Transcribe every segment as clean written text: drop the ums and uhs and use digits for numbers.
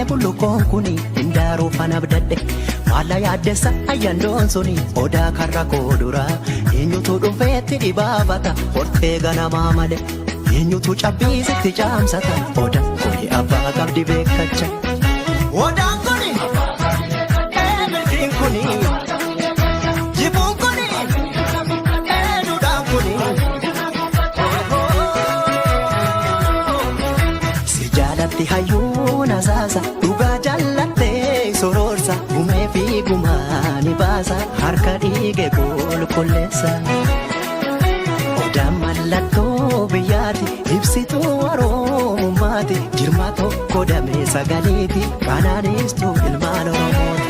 bullukoon kuni hindaaruu fana bidadhe maalla yaaddessa ayyandoon suni odaa karra koodura eenyutu dhufeetti dhibaafata hortee ganamaa male eenyutu cabbiisitti caamsata oda kuni abbaa qabdi beekacha odaan kuni milkiin kuni jibuun kuni duudhaan kuni si jaalatti hayyuun asaasa dhugaa jallattee sororsa gumee fi gumaani baasa harka dhiige qulqulleessa odaan mallattoo biyyaati ibsituu Oromummaati jirma tokko damee sagaleeti kanaanistuu ilmaan Oromooti.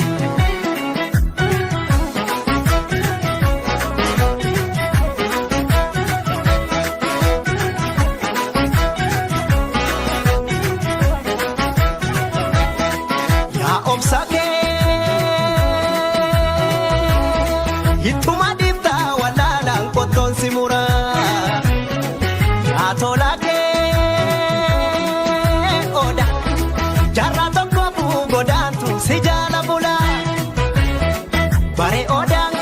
Yaa obsa ittuma diftaa walaalaan qottoon si muraa yaa tola kee oda jarraa tokko buu godaantu si jaala bulaa bare odaan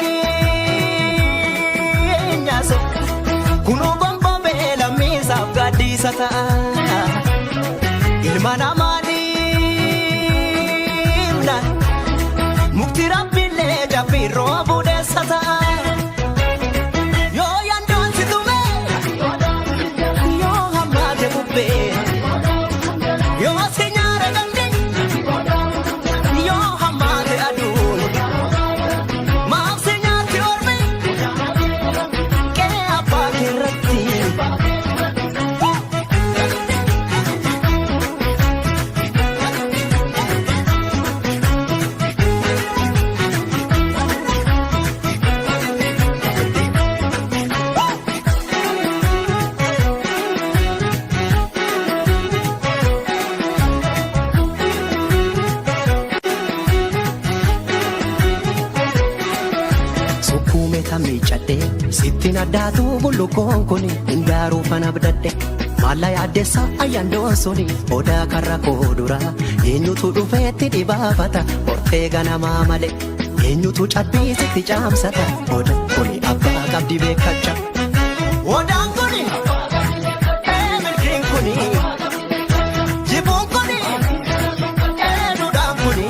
keenyaaso kunuu gonboobee lammiisaaf gaaddiisa ta'a ilma namaa dhiibna mukti rabbiillee jabbii roobuu deessa ta'a. Yoo yandoon si tume yoo hammaate bubbee yoo si nyaara gandi yoo hammaate aduun maaf si nyaatti ormi qe'ee abbaa keerratti. Sukkuume tamii cadhee sittiin addaatu bullukoon kuni hindaaruu fana bidadhe maalla yaaddessa ayyandoon suni odaa karra koodura eenyutu dhufeetti dhibaafata hortee ganamaa male eenyutu cabbiisitti caamsata oda kuni abbaa qabdi beekacha odaan kuni milkiin kuni jibuun kuni duudhaan kuni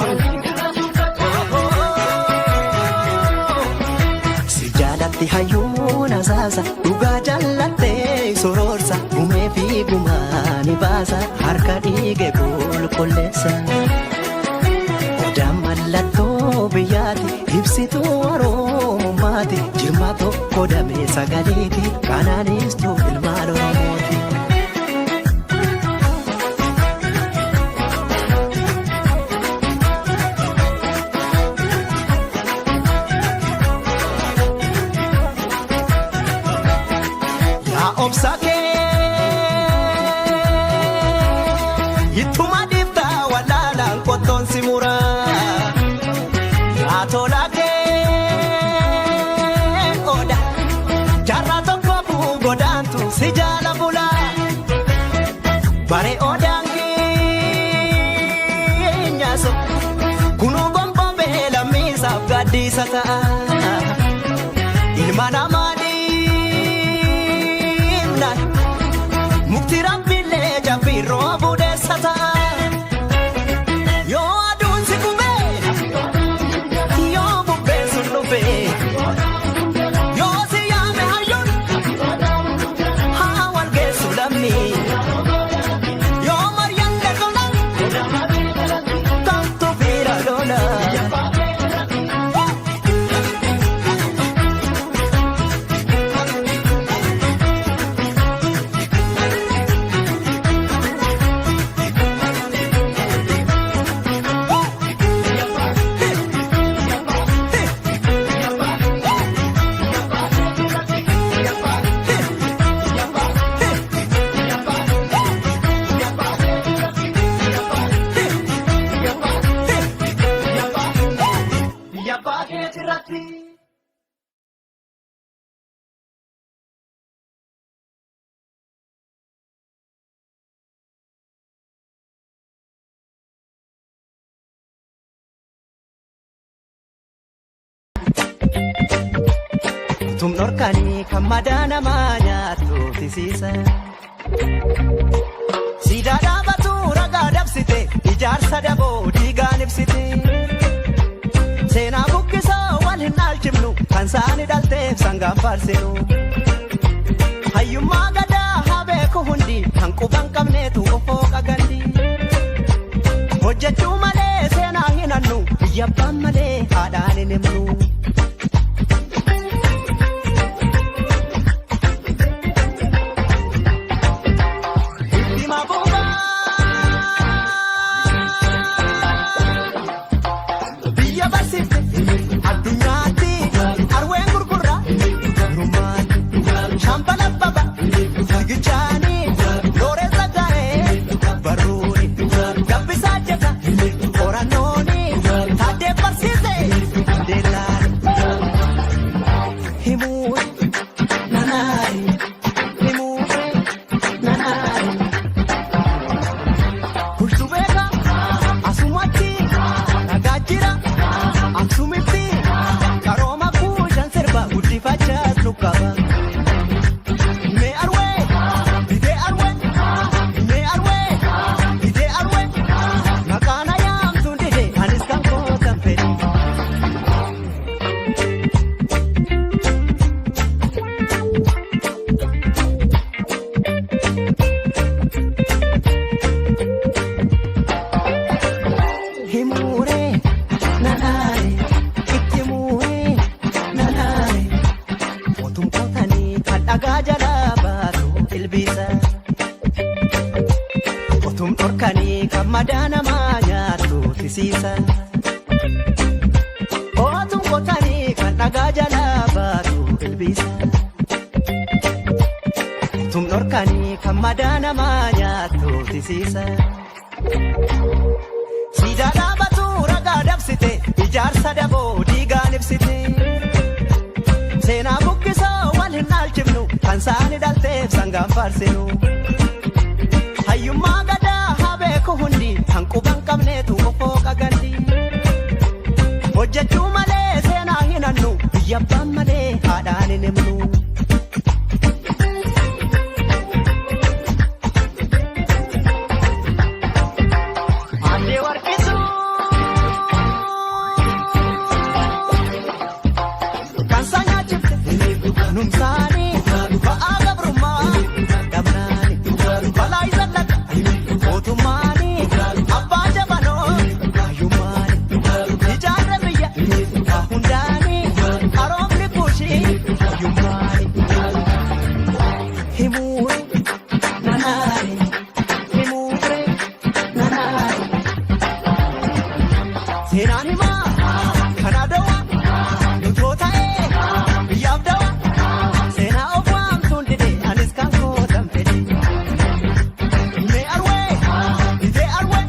hayyuun asaasa dhugaa jallattee sororsa gumee fi gumaani baasa harka dhiige qulqulleessa odaan mallattoo biyyaati ibsituu Oromummaati jirma tokko damee sagaleeti kanaanistuu ilmaan Oromooti. Obsa ittuma diftaa walaalaan qottoon si muraa yaa tola kee oda jarraa tokko buu godaantu si jaala bulaa bare odaan keenyaaso kunuu gonboobee lammiisaaf gaaddiisa ta'a ilma namaa mukti rabbiillee jabbii roobuu deessa ta'a. Yoo aduun si gubee yoo bubbeen sun dhufee yoo si yaame hayyuun haa wal geessu lammii yoo maryanne lola tantu fiira lola. Tum dhorkanii kan madaa namaa nyaattu tisiisa. Siidaa dhaabatu ragaa dabsite ijaarsa daboo diigaan ibsite. Seenaa buqqisoo wal hin dhaalchifnu kan saani dhalteef sangaan faarsinu. Hayyummaa gadaa haa beeku hundi kan quban qabneetu ofoo qagandi. Hojjechuu malee seenaa hin hannu biyya abbaan malee haadhaan hin himnu. Ootuun kotanii kan dhagaa jalaa baatu ilbiisa. Tum dhorkanii kan madaa namaa nyaattu tisiisa. Siidaa dhaabatu ragaa dabsite ijaarsa daboo diigaan ibsite. Seenaa buqqisoo wal hin dhaalchifnu kan saani dhalteef sangaan faarsinu. Hayyummaa gadaa haa beeku hundi kan quban qabneetu ofoo qagandi. Hojjechuu malee seenaa hin hannu biyya abbaan malee haadhaan hin himnu. Addee warqisuu kan isaa nyaachifte numsaanii ba'aa gabrummaa gamnaani balaa isa laqa mootummaanii abbaa jabanoo hayyummaani. Hundaani aroomni bushii hayyummaani. Himuure nanaani himuure nanaani. Seenaan himaa kan adawaa nutoo ta'ee biyyaaf dawaa. Seenaa of waamtuun dide anis kan kootan fedhe. Himee arwee hidee arwee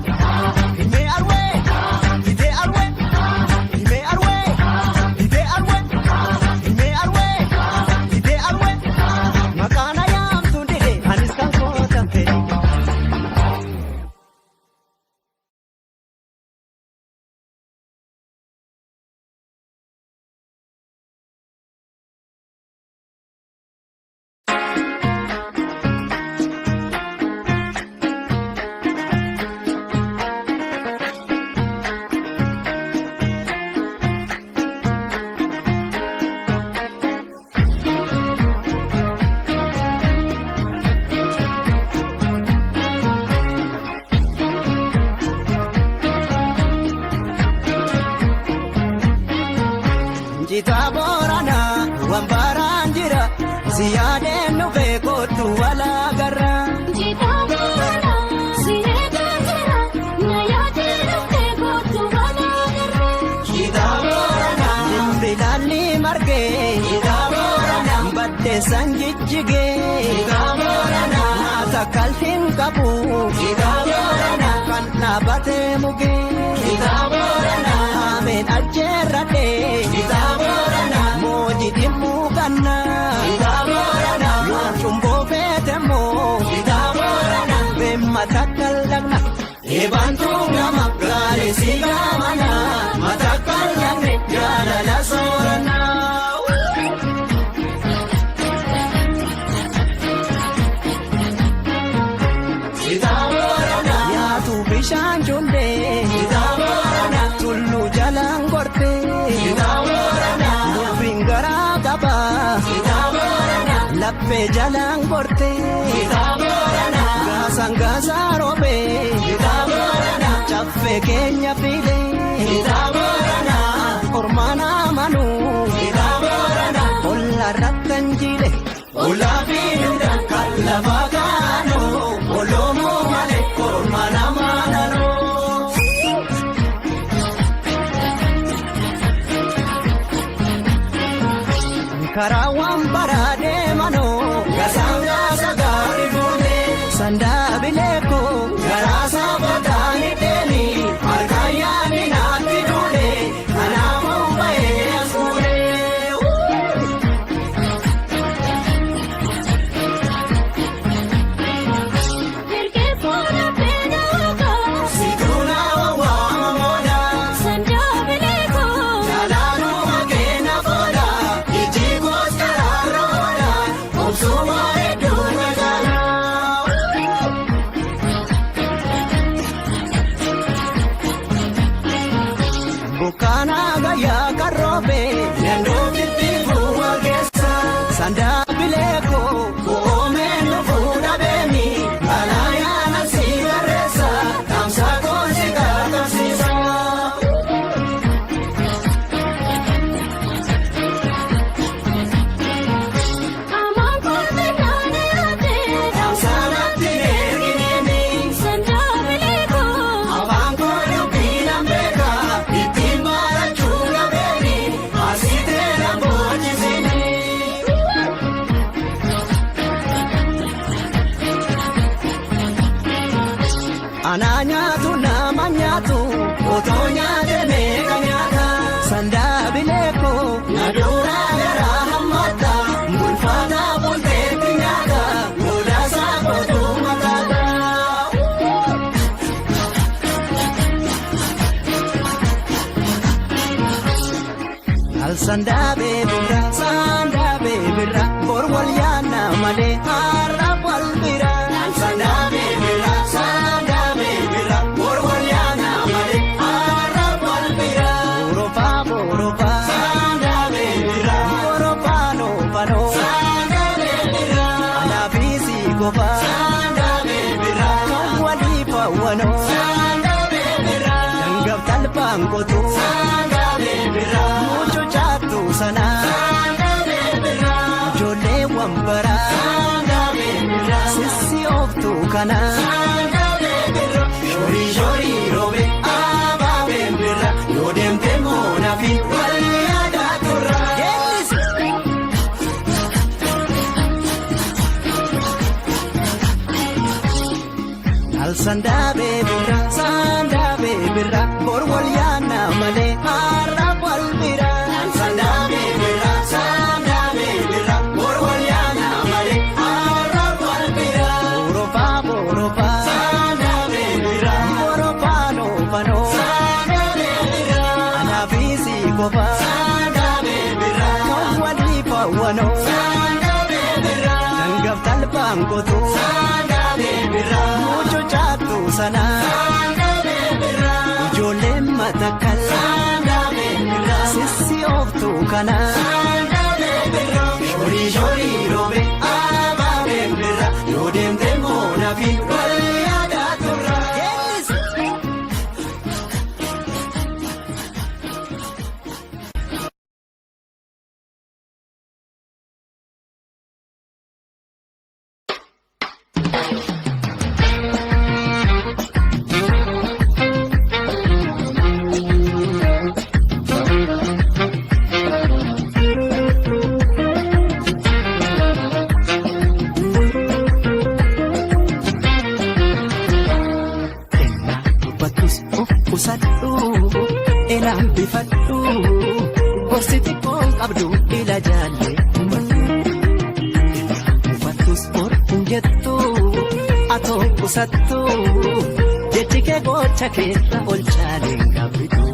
himee arwee hidee arwee. Jitaa Booranaa wambaaraan jira siyaadeen dhufee kootu walaa garra. Jitaa Booranaa siyaadeen jira nayaadeen dhufee kootu walaa garra. Jitaa Booranaa bilaalli margee. Jitaa Booranaa baddeessan jijjigee. Jitaa Booranaa naata kalfiin qabu. Jitaa Booranaa kan dhaabatee mugee. Jitaa Booranaa ameen ajjeerradhee. Jitaa Booranaa mooji dhimmuu kannaa. Jitaa Booranaa yoo cumboo feetemoo. Jitaa Booranaa beemma takkal dhaqna. Eebantuu gama gaarii si gaamana. Matakkal dhaqne jaalala soorannaa. Chape jalang porte Itaborana Gasangasa robe Itaborana Chape kenya pide Itaborana Ormana manu Itaborana Ola ratanjile Ola finuda Kalabagano Olomo male Ormana manano Karawang barade mano Gasanga sagari bune Sanda bileko Garasa batani deni Arkayani nati dune Anamo bae asune Perché fuori appena go Situna wa moda Sanda bileko Jalanu magena foda Ijigo skararoda Obsuma eduna jala Bukana gaya karobe Nendo titi fuwa gesa Sanda bileko Kuome no fuda bemi Alaya na sigaresa Kamsa konsika kamsisa Amang korte nane ate Kamsa na tinerginini Sanda bileko Abango yupinam beka Itimara chunga beni Asite na bojisini Ananya tu namanya tu Otonya deme kanyata Sanda bileko Nadura gara hamata Bulfata bunte tinyata Muda sako tu matata Al sanda bebira Borwal yana male harap walbira Al sanda bebira Borwal yana male harap walbira Boropa Sanda bebira Boropa no pano Sanda bebira Anabisi gopa Sanda bebira Wali pawano Sanda bebira Tanggap talpang koto Sanda bebira Mucho chatu sana Sanda bebira Jole wambara Sanda bebira Sisi oftu kana Sanda bebira Shori shori robe Aba bebira Yodem temona fi Wali ada turra Yes Al sanda bebira Borwal yana male harap walbira Al sanda bebira Borwal yana male harap walbira Boropa Sanda bebira Boropa no pano Sanda bebira Anabisi gopa Sanda bebira Wali pawano Sanda bebira Tanggap talpang koto Sanda bebira Mucho chatu sana Sanda bebira Ijole matakal Sanda bebira Sisi oftu kana Sanda bebira Shori shori robe Aba bebira Yodem temona fi Wali ada turra Yes Usadhu elam bifadhu Gorsiti kong abdu ila jalle Ufatus or unjettu Ato usadhu Jechike gocha kera olchale ngabidu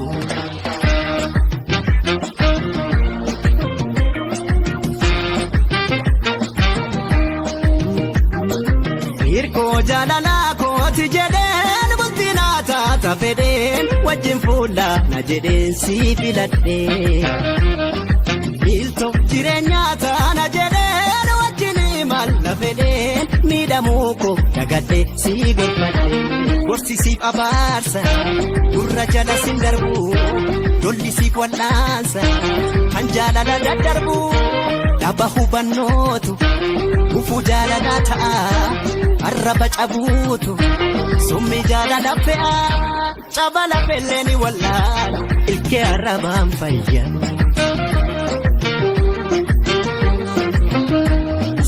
Irko jalala koti jedhen bultina taata fedhen wajjin fuula na jedhen si filadhe Ilto jireenyaa taana jedhen wajjin fedheen miidhamuu koo dagadhee sii gorfadhee gorsi siif abaarsa gurra jala sin darbu lolli siif wal'aansa kan jaalala daddarbu dhaba hubannootu gufuu jaalala ta'a arraba cabuutu summi jaalala fe'a cabala felleeni wallaala ilkee arrabaan fayya.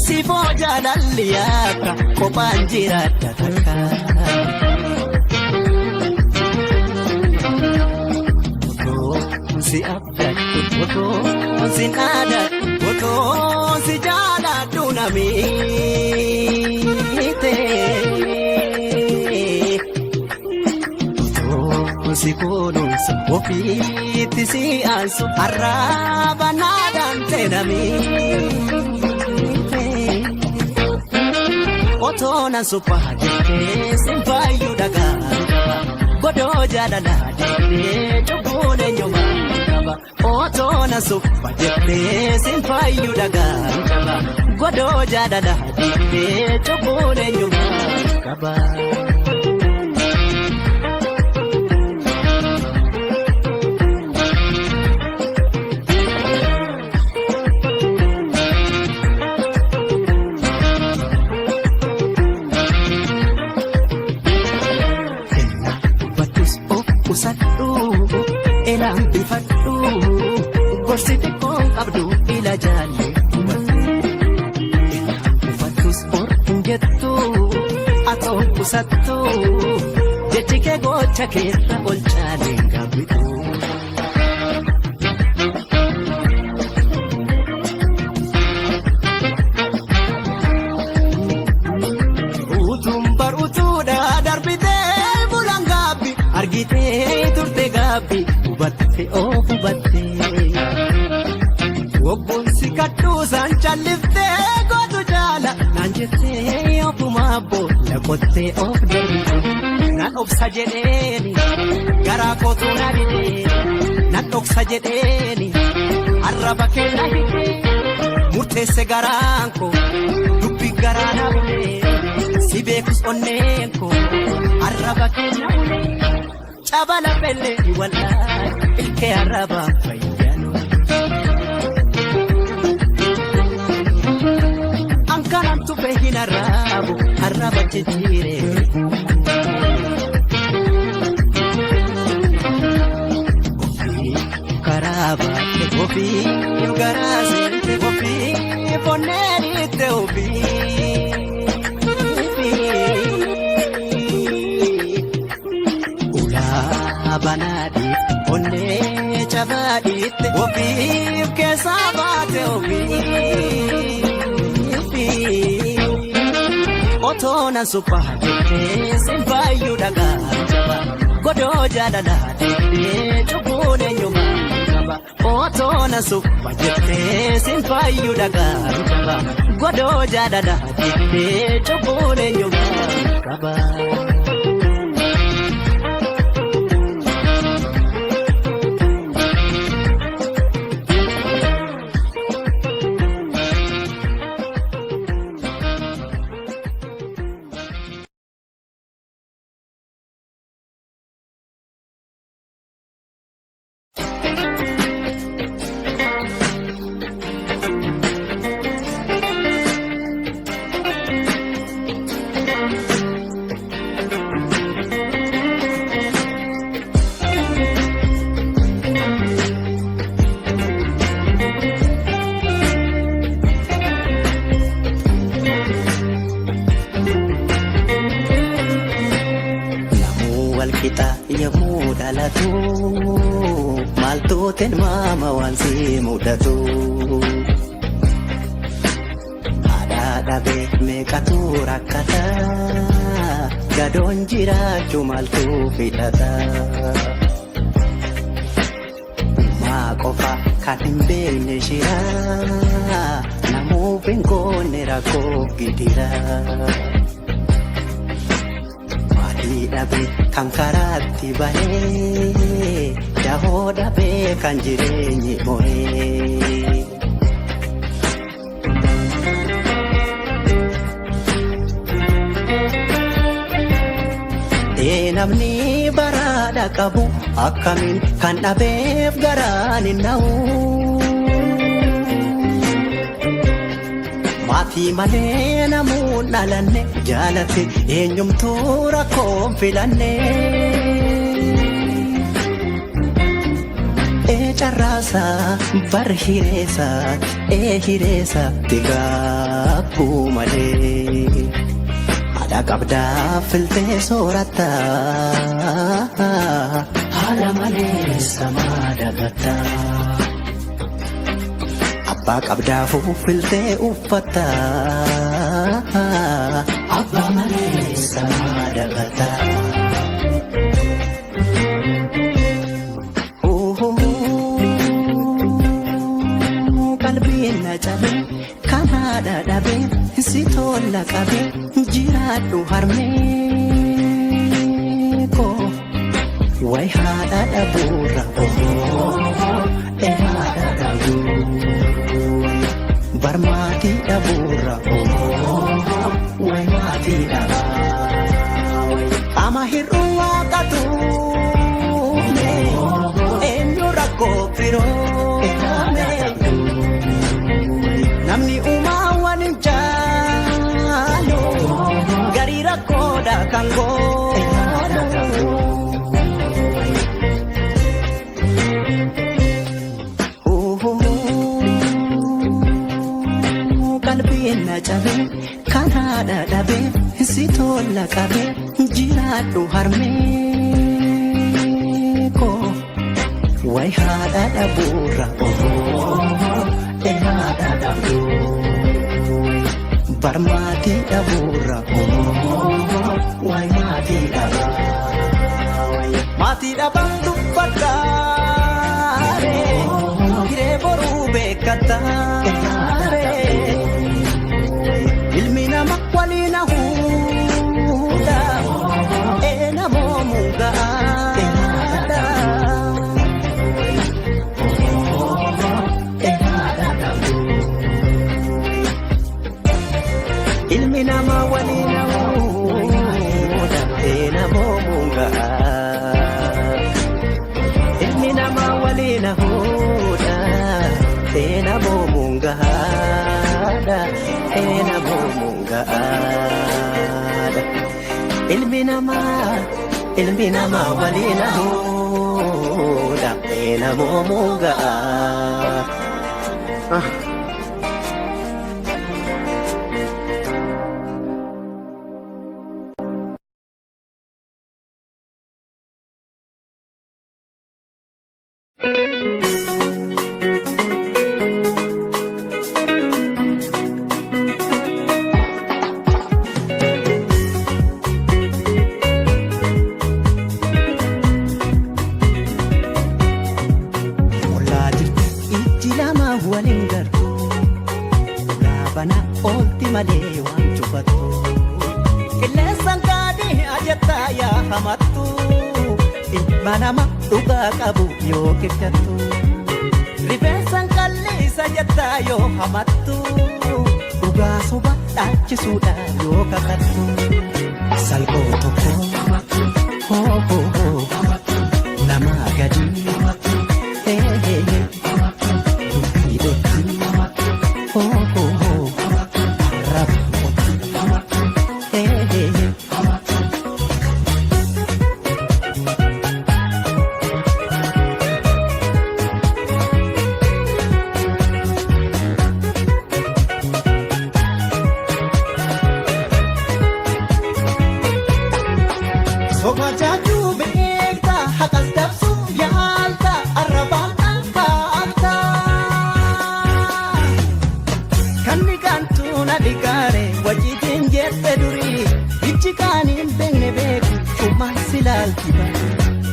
Sifoo jaalalli akka kophaan jiraadha takka. Otoo si abdadhu otoo si naadadhu otoo si jaaladhu namiite. Otoo si kunuunsu ofiitti si aansu arraba naadaan ta'e namiite. Otona supa jettee sinfaayyuu dhagaa godoo jaalalaa jettee cubbuun eenyumaa qaba. Otona supa jettee sinfaayyuu dhagaa godoo jaalalaa jettee cubbuun eenyumaa qaba. Elaan bifadhu gorsi xiqqoon qabdu ila jaalle elaan bifadhus hin jettu atoo qusattu jechi kee gocha keessa ol caaleen gaabbitu. Utuun baruutuudha darbitee bulan gaabbi argitee turte gaabbi. Hubatte oo hubatte wobboon si kadhuusaan calliftee gootu jaala naan jettee ofumaa boolla qottee of darbitu nan obsa jedheeni garaa kootuu na hidhee nan dhoksa jedheeni arraba kee na hidhee murteesse garaan koo dubbi garaa na bulee si beekus onneen koo arraba kee na bulee. Cabala felleeni wallahi ilkee arrabaan fayyadu. Ankanan tufe hin arrabu arraba jijjiire. Ofii karaa baate ofii garaa seente ofii fonneenitte ofii. Banaadhiif onnee cabaadhiitti ofiif keessaa baate ofiif. Otoona suphaa jettee sinfaayyuu dhagaa jaba godoo jaalalaa jettee cubbuun eenyumaa qaba. Otoona suphaa jettee sinfaayyuu dhagaa jaba godoo jaalalaa jettee cubbuun eenyumaa qaba. Yemmuu dhalatu maaltooteen maama waan si mudatu haadha dhabee meeqatu rakkata gadoon jiraachuu maaltu fidhata maa qofa kan hin beekne shira namuuf hin koonne rakkoo gidira. Dhabe kan karaatti bahee dahoo dhabee kan jireenyi mo'ee. namni baraadha qabu akkamiin kan dhabeef garaan hin na'u. Maatii malee namuun dhalanne jaalate eenyumtuu rakkoon filanne. Carraasa bar hireessa hireessa tigaabbuu malee haadha qabdaa filtee soorata haala malee samaa dagatta abbaa qabdaafuu filtee uffata abbaa malee samaa dagatta. Kan haadha dhabee si tola qabee jiraadhu harmee koo wayi haadha dhabuurra haadha dhabuu barmaatii dhabuurra wayi maatii dhabaa ama hir'uu waaqatu eenyu rakkoo firoo. Namni uumaa waan hin jaallu garii rakkoodha kan godhu. Qalbiin na cabee kan haadha dhabee si tola qabee jiraadhu harmee koo wayi haadha dhabuurra haadha dhabuu barmaatii dhabuurra wayi maatii dhabaa maatii dhabaan dubbadhaare hiree boruu beekataare ilmi nama waliin hahuudha namoo mugaadha. Ilmi nama waliin hahuudha namoo mugaadha. Ilmi nama waliin hahuudha namoo mugaadha namoo mugaadha. Ilmi nama waliin hahuudha namoo mugaadha. Manama dhugaa qabu yoo keekattu rifeensan qalliisa jettaa yoo hamattu dhugaa soba dhaachisuudha yoo kakattu salphoo tokko nama gadi dubbii dhotti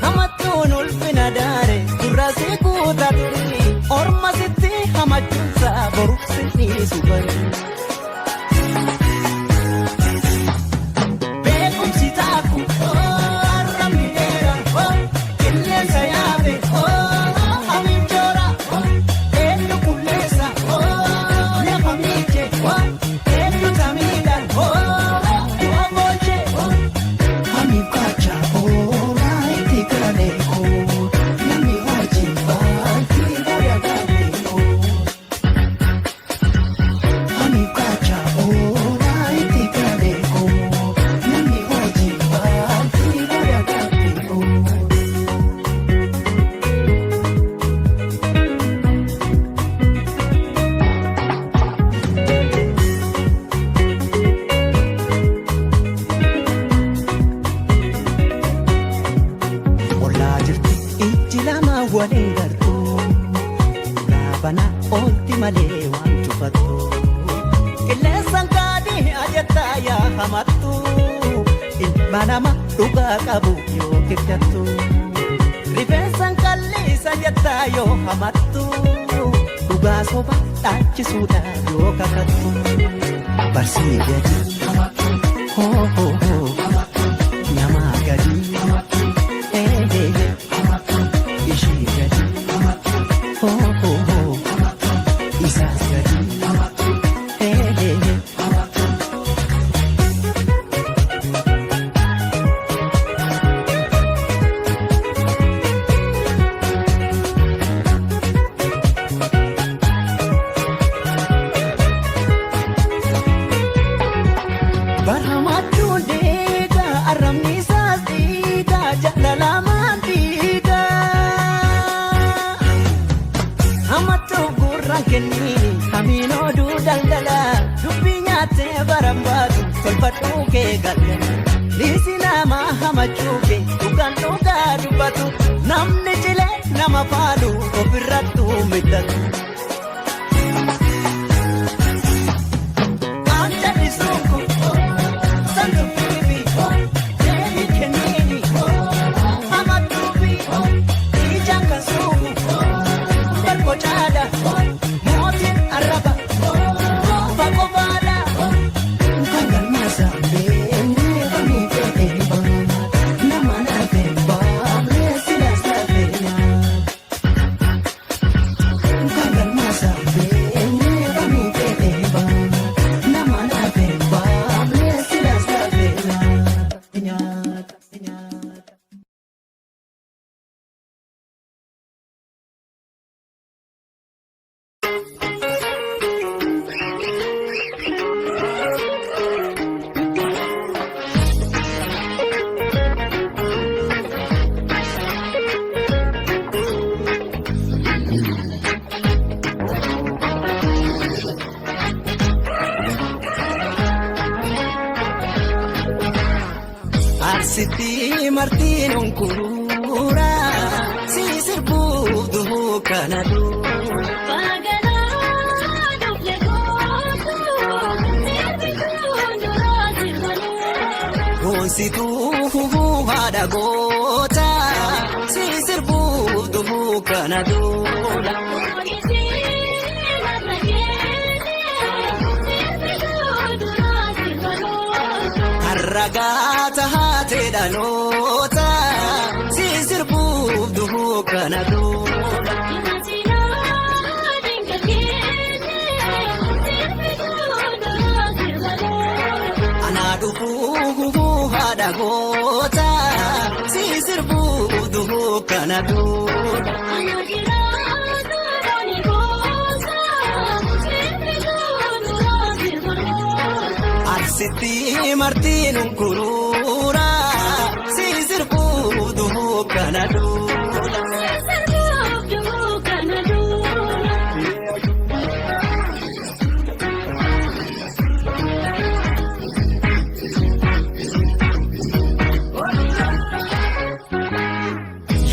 Namattuun ulfina daare gurraasii guutaa turii orma sitti hamachuunsaa boruuf sinniisu bari. Beekumsi taaku arrabni dheeraa qilleensa yaabe gartuu laabana oolti malee waan cufattu qilleensaan kaadii ajattaa yaa hamattu ilma nama dhugaa qabu yoo kikkattu rifeensaan kalliisa jettaa yoo hamattu dhugaa soba dhaachisuudha yoo kakattu barsii gadi hoo hoo hoo namaa gadi ishii gadi hoo hoo hoo isaas gadi namni jilee nama faalu ofirrattu miidhatu. Anjali suuku santu bibi deemi kenniini amatuubi ijaan kan suuku barko caala mootiin arraba fagoo baala kan galmaasa beeknee banii beeknee nama naafee baafnee silaas naafee kan galmaasa beeknee banii beeknee nama naafee baafnee silaas naafee nyaata. Arsitii martiin onkuura si sirbuuf duhuu kana duura. Baganaa dublee gootu sirbi kunduraa sirbanuu. Goosituu hubuu haadha goota si sirbuuf duhuu kana duura. Poolisiin har'a geesse sirbi kunduraa sirbanuu. Harragaata haatee dhaloota si sirbuuf duhuu kana duura. Inaasinaa dinga geesse sirbi kunduraa sirbanuu. Anaa dhufuu hubuu haadha goota si sirbuuf duhuu kana duura. Ana jiraatu looni goosa sirbi kunduraa sirbanuu. Arsitii martiin onkuura si sirbuuf duhuu kana duura. Sirbuuf duhuu kana duura.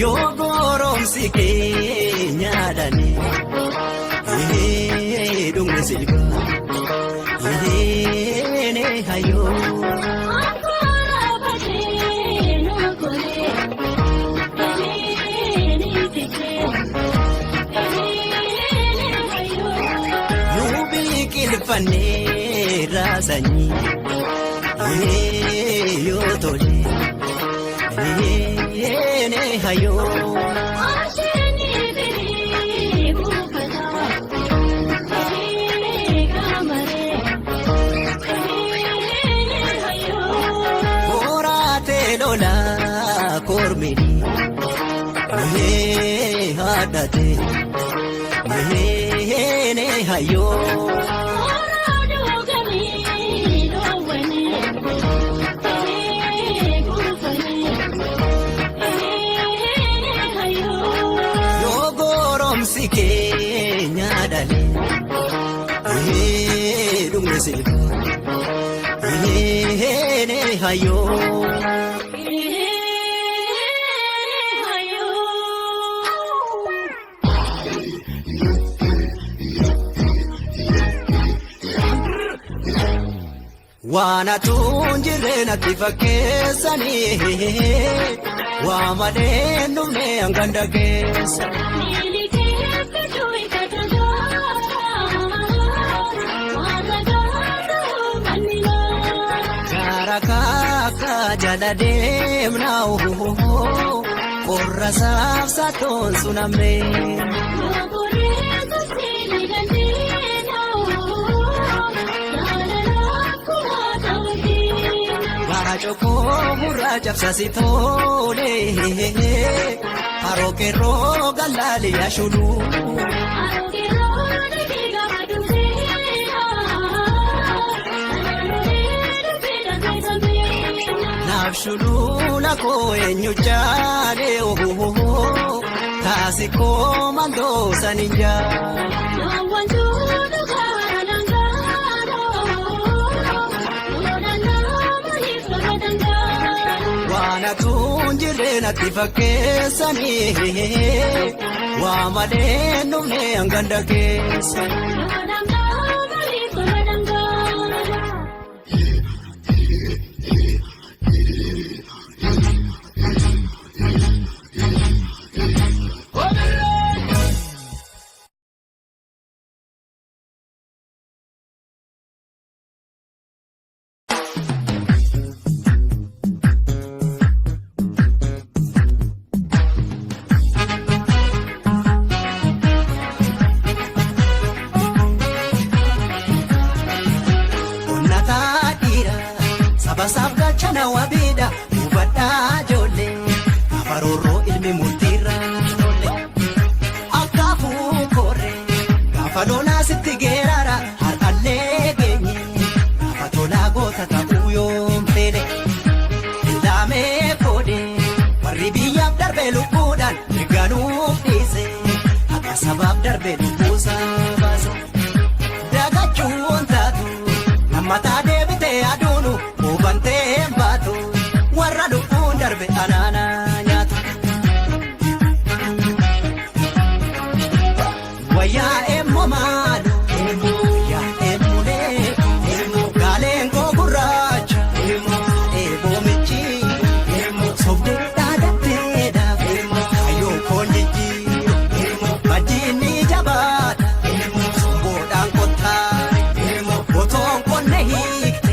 Yoo goromsi keenyaadhaani dhumni silbaa ne hayoo. Ankora baatee nookoree eeeni fitee eeeni hayoo. Nuu biqilfannee raasanyii yoo tole ne hayoo. Asheeni birii buufataa eeeni kaamaree eeeni hayoo. Horaatee lolaa kormini haadhatee ne hayoo. Oraaduu gamii dhoowwanii eeeni guufanii eeeni hayoo. Yoo goromsi keenyaadhaani dhumni silbaa ne hayoo. Eeeni hayoo. Waan atuun jirreen atti fakkeessanii waa malee dhumne hanganda keessa. Gaara kaaka jala deemnaa qorra saafsatoon sunamee. Chokoo murraa cabsasi tole haroo keerroo galaali yaashulu. Naaf shulula koo eenyu jaale taasi koo mandoo sani jaale. Waan atuun jirreen atti fakkeessanii waa malee dhumne hanganda keessa. Basaaf gachana wabiidha hubadhaa ijoollee afaroorroo ilmi murtiirraa ijoollee akkaafuu koorree gaafa lolaa sitti geerara har'allee geenye gaafa tolaa goota ta'uu yoom feene ilaamee koodee warri biyyaaf darbee lubbuudhaan eegganuuf dhiise akka sabaaf darbee lubbuusaa baase dagachuun taatu nammataa deebitee aduunu. Bantee baatu warra lubbuun darbe anaana nyaatu. Wayyaa emmoo maalu wayyaa emmulee gaaleen koo gurraacha eeboo michi sobdee dhaadhatteedha kayyoo koon jijjiiru baddiinni jabaadha somboodhaan kottaa botoon qonne hiikte.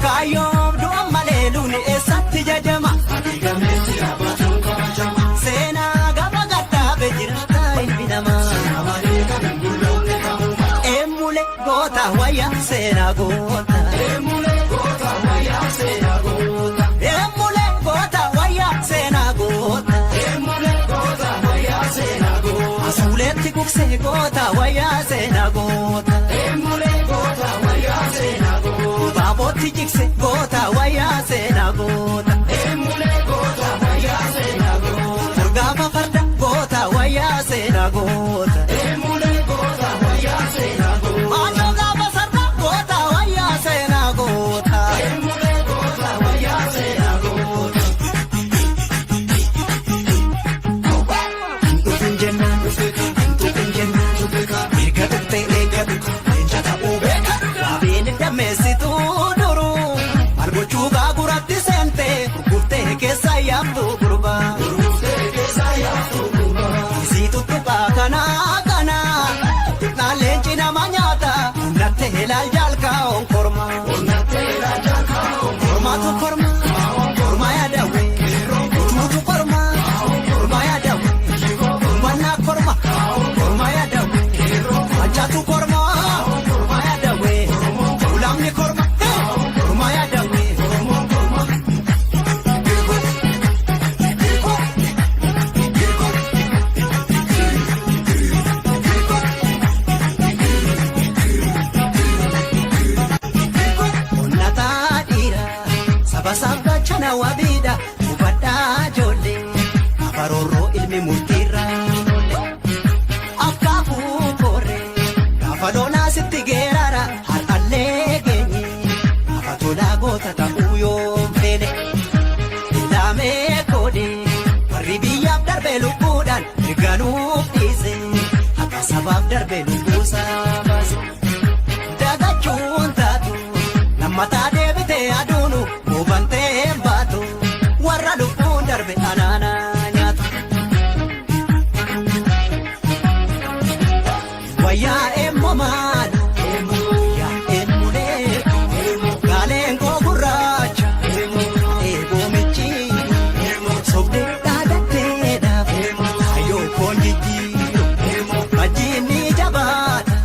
Kaayyoom du'a malee luuni eessatti jajama. Seenaa gaba gadhaabe jiraata ilmi namaa. Eemmulee goota wayyaa seenaa goota. Eemmulee goota wayyaa seenaa goota. Eemmulee goota wayyaa seenaa goota. Eemmulee goota wayyaa seenaa goota. Asuuleetti kuksee goota wayyaa seenaa goota. Eemmulee goota wayyaa seenaa goota. Baabootti jikse goota wayyaa seenaa goota. Eemmulee goota wayyaa seenaa goota. Gaafa farda goota wayyaa seenaa goota. Eemmulee goota wayyaa seenaa goota. Maajoo gaafa sarda goota wayyaa seenaa goota. Eemmulee goota wayyaa seenaa goota. Dhufin jennaan dhufin jennaan erga dhuftee eeggatu leenca ta'uu beeka. Waabeen dammeessituu duruu algochuu gaaguratti seentee gurgurtee keessa yaabdu gurbaa. Isii tuttuqaa kanaa kanaa tuttuqnaan leenci nama nyaata nattee ilaal jaalkaa onkorma. Kormaatu korma korma yaadawee tuutu korma korma yaadawee kormannaa korma korma yaadawee machaatu korma korma yaadawee ulaamni korma korma yaadawee. Basaaf gachana wabiidha hubadhaa ijoollee afaroorroo ilmi murtiirraa ijoollee akkaafuu koorree gaafa lolaa sitti geerara har'allee geenye gaafa tolaa goota ta'uu yoom feene ilaamee koodee warri biyyaaf darbee lubbuudhaan eegganuuf dhiise akka sabaaf darbee lubbuusaa baase. Lammataa deebitee aduunu hubantee hin baatu warra lubbuun darbe anaana nyaatu. Wayyaa eemmoo maal wayyaa eemulee gaaleen koo gurraacha eeboo michi sobdee dhaadhatteedhaaf hayyoo koon jijjiiru majjiinni jabaata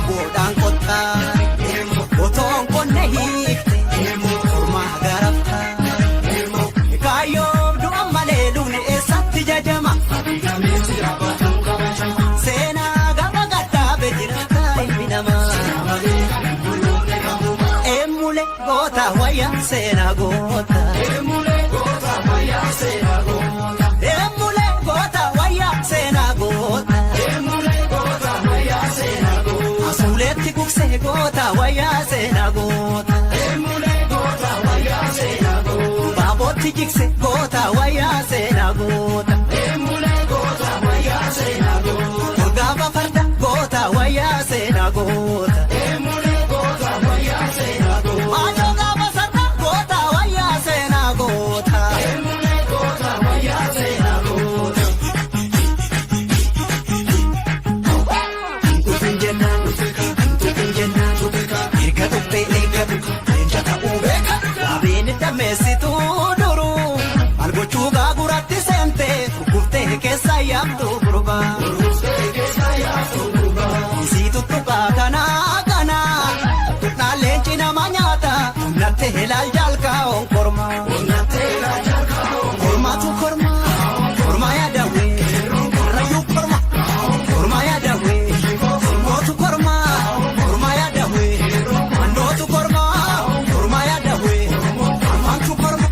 boodhaan qottaa. Otoon qonne hiikte kormaa garaftaa kaayyoof du'a malee lubni eessatti jajama. Seenaa gaba gadhaabe jiraata ilmi namaa. Eemule goota wayyaa seenaa goota. Eemule goota wayyaa seenaa goota. Eemule goota wayyaa seenaa goota. Eemule goota wayyaa seenaa goota. Asuuleetti gugsee goota wayyaa seenaa goota. Eemule goota wayyaa seenaa goota. Baabootti jigse goota wayyaa seenaa goota. Eemule goota wayyaa seenaa goota. Gaafa farda goota wayyaa seenaa goota. Eemule goota wayyaa seenaa goota. Maajoo gaafa sarda goota wayyaa seenaa goota. Eemule goota wayyaa seenaa goota. Dhufin jennaan dhufin jennaan erga dhuftee eeggatu leenca ta'uu beeka. Waabeen dammeessituu duruu maal gochuu gaaguratti seentee gurguftee keessa yaabdu gurbaa. Isii tuttuqaa kanaa kanaa tutnaa leenci nama nyaata nattee helaal jaalkaa onkormaa. Kormaatu kormaa kormaa yaadawee rayyuu kormaa kormaa yaadawee kormootu kormaa kormaa yaadawee mandootu kormaa kormaa yaadawee amaantu kormaa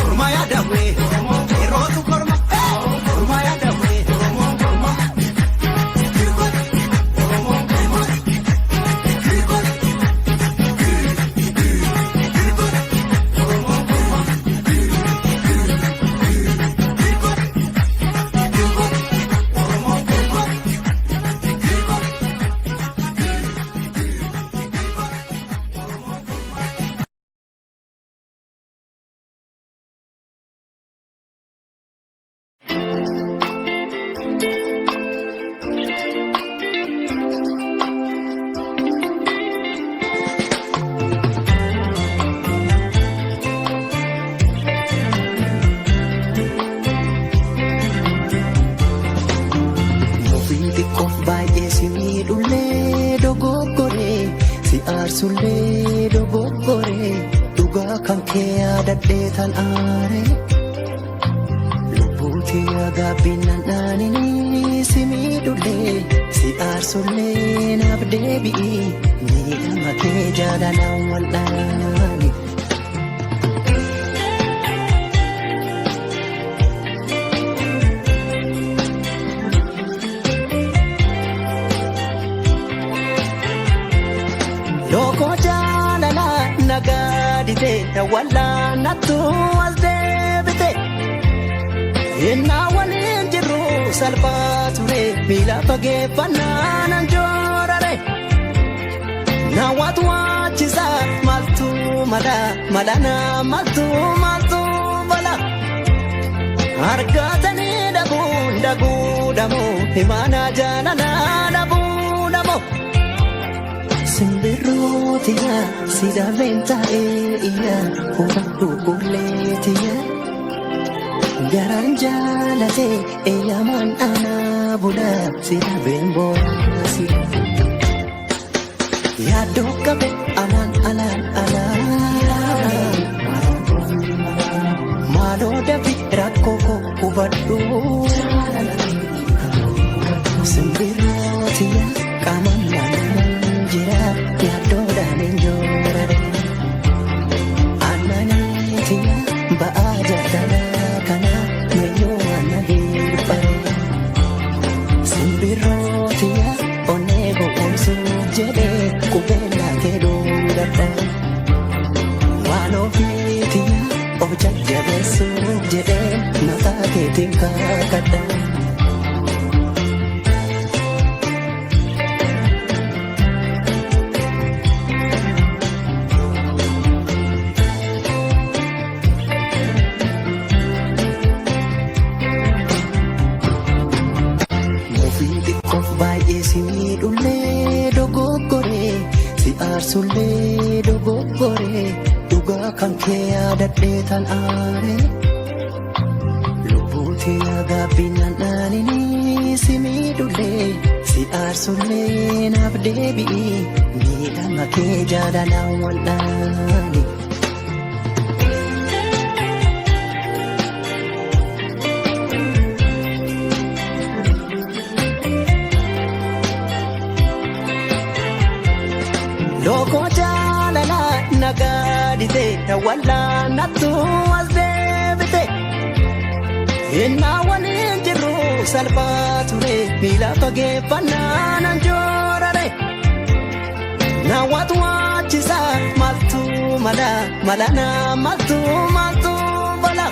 kormaa yaadawee yerootu kormaa kormaa yaadawee kormaa. Mufii xiqqoof baay'ee si miidhullee dogoggoree si aarsullee dogoggoree dhugaa kan kee yaadadhee tan aaree lubbuuti gaabbinan dhaanini si miidhullee si aarsullee naaf deebi'i miidhama kee jaalalaan wal dhaani. Lookoo jaalala nagaadite wallaanattu as deebite yennaa waliin jirru salphaa ture miila fageeffannaan anjoorare naawwatu waachisa maaltu mala malana maaltu bala argatanii dhaguu dhamoo himaana jaalala dhabuu dhamoo. Simbirrootiya sidaaleen taa'ee iyya hubadhu qulleetiya garaan jaalatee eeyyamaan aanaa bula sidaabeen boorasi yaaddoo qabe alaan maaloo dafi rakkoo koo hubadhu simbirrootiya qaamaan jira yaaddoodhaan enjoorare aananiitiya ba'aa jaalala kana meeyyoo ana hirpare simbirrootiya onnee boqomsuuf jedhee qubeellaa kee duudhadha waan ofiitiya of jajjabeessuuf jedhee mataa keetiin kaakadha. si miidhullee dogoggoree si aarsullee dogoggoree dhugaa kan kee yaadadhee tan aaree lubbuutii gaabbiinaan dhaaninii si miidhullee si aarsullee naaf deebi'ii miidhama kee jaalalaan wal'aani. Loko jaalala nagaadite wal'aanattu as deebite innaa waliin jirru salphaa ture miila fageeffannaan anjoorare naawwatu waachisa maltu mala naa maltu bala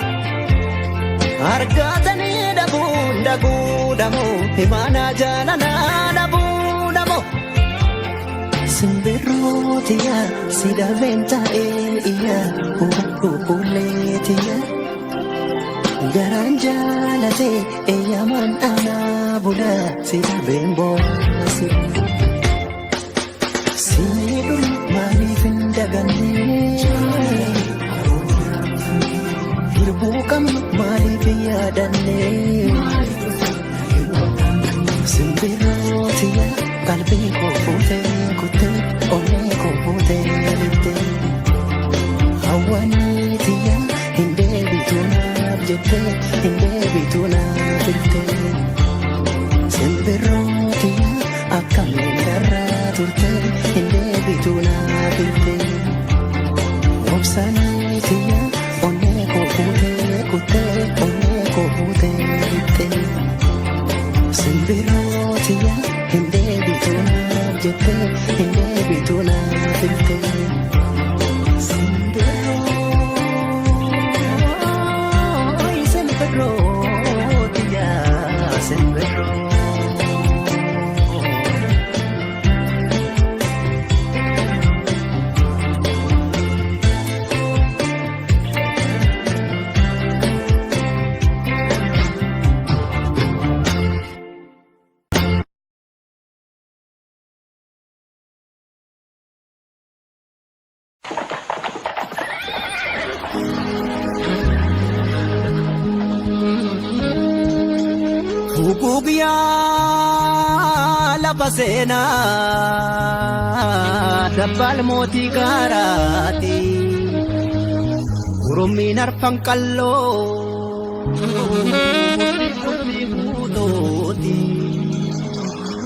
argatanii dhabuudhamoo himaanaa jaalalaa dhabuudhamoo. Simbirrootiya si dhabeen taa'een iyya qulqulleetiya garaan jaalatee eeyyamaan aanaa bula si dhabeen boonasi si miidhul maaliif hin daganne hirbuu qabnu maaliif hin yaadanne simbirrootiya qalbii koo fuutee kuttee onnee koo fuutee littee hawwaniitiya hin deebitu naaf jettee hin deebitu naaf jettee simbirrootiya akkamiin irraa turtee hin deebitu naaf jettee obsaniitiya onnee koo fuutee kuttee onnee koo fuutee littee simbirrootiya hin deebitu naaf jettee hin deebitu naaf jettee simbirrootiya simbirroo. Gugyaa lafa seenaa dabbal mootii gaaraati Oromiyaan arfan qalloo guutooti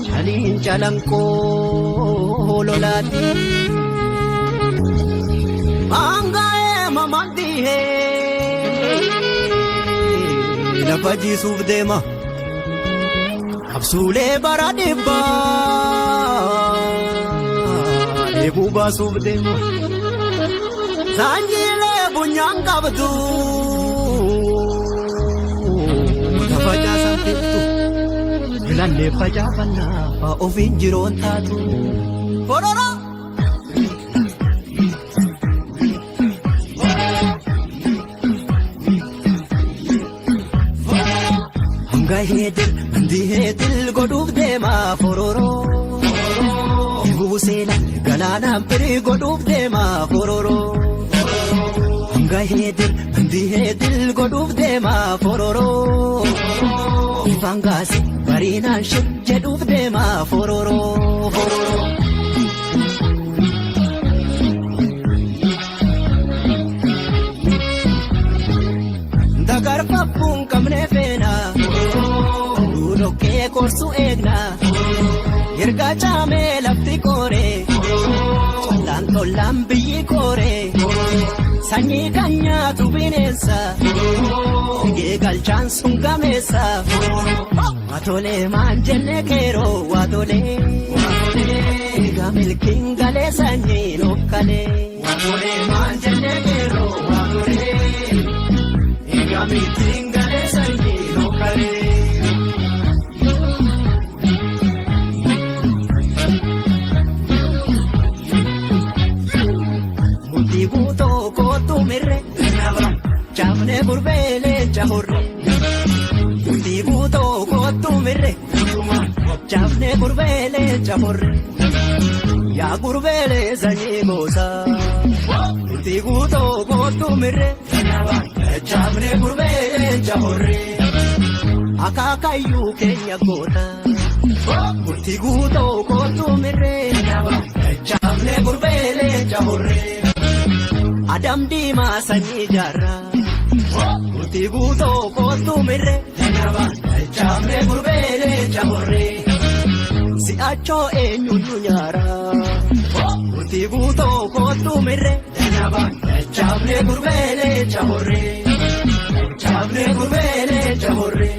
shaliin calanqoo lolaati maangaa'ee mamandihee lafa jiisuuf deema. Absuulee bara dhibbaa deebuu baasuuf deema saanjiilee bunyaan qabdu tafacaasan fixtu filannee facaafannaa ofiin jiroon taatu horora. Heetil godhuuf deema fororoo buuseela galaanaan firii godhuuf deema fororoo hanga heetil godhuuf deema fororoo ifaan gaase bariinaan shit jedhuuf deema fororoo. Dagarfaffuun qabnee feena Duudhokkee korsu eegna Erga caamee lafti kooree Collaan tollaan biyyi kooree Sanyii kan nyaatu bineensa Dhigee galchaan sun gameessa Waatolee maan jenne keeroo waatolee Egaa milkiin galee sanyii nokkalee Waatolee maan jenne keeroo waatolee Egaa milkiin galee sanyii nokkalee. Guutoo kootu mirre chaafne burbeelee chahurre guutoo kootu mirre chaafne gurbele chamorre ya gurbele zanyi gosa Urti guto gotu mirre chamre gurbele chamorre Akakayu kenya gota Urti guto gotu mirre chamre gurbele chamorre Adam di masani jarra Urti guto gotu mirre chamre gurbele chamorre Si acho enyunyu nyara Urti guto gotu mirre chamre gurbele chamorre chamre gurbele chamorre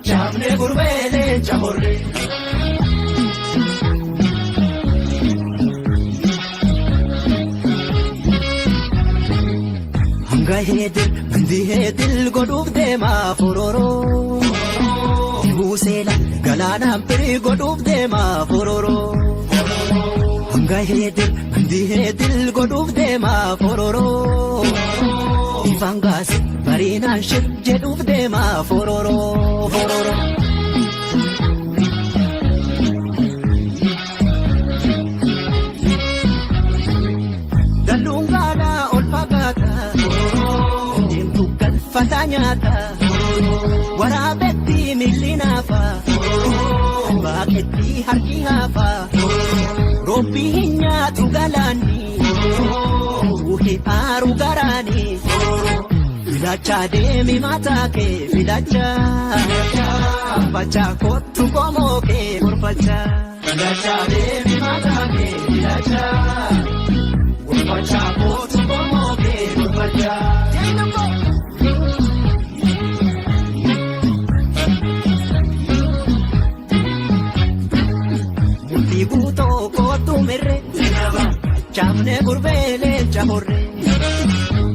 chamre gurbele chamorre Hanga hedil mandi hedil goduf dema fororo Busela galana piri goduf dema fororo Hanga hedil mandi hedil goduf dema fororo Ifangas marina shit jeduf dema fororo fororo Dalungana olpagata Dimtukan fatanyata Warabetti millinafa Bakit di harki hafa Robi hinyatu galani Uhi aru garani Filacha demi matake filacha Baca kotu komoke kurpacha Filacha demi matake filacha Baca kotu komoke kurpacha Murti guto kotu mirre Chamne gurbele chamorre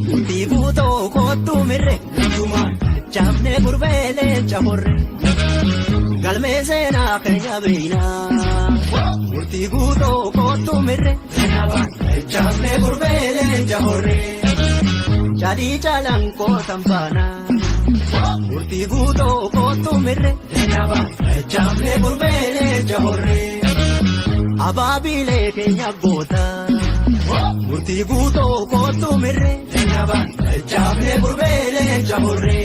Murti guto kotu mirre Chamne gurbele chamorre Galme sena kenya beina Murti guto kotu mirre Chamne gurbele chamorre Jadi jalan ko tampana Murti guto kotu mirre Chamne gurbele chamorre Ababile kenya gota Murti guto kotu mirre chamne gurbele chamorre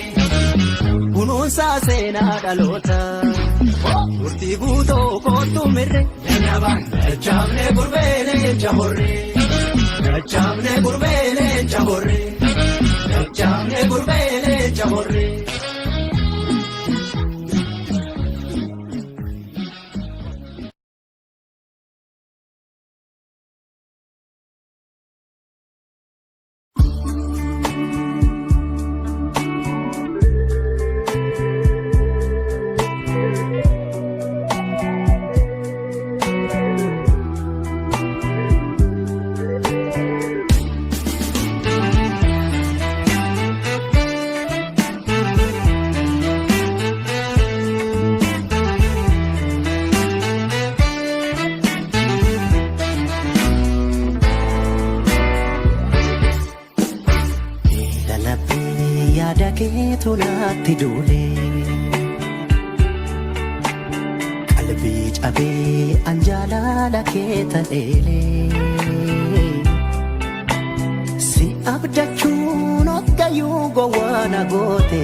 Kununsa sena dalota Murti guto kotu mirre chamne gurbele chamorre chamne gurbele chamorre chamne gurbele chamorre Keetu naatti duule qalbii cabee an jaalala kee ta'eele si abdachuun oggayuu gowwaana goote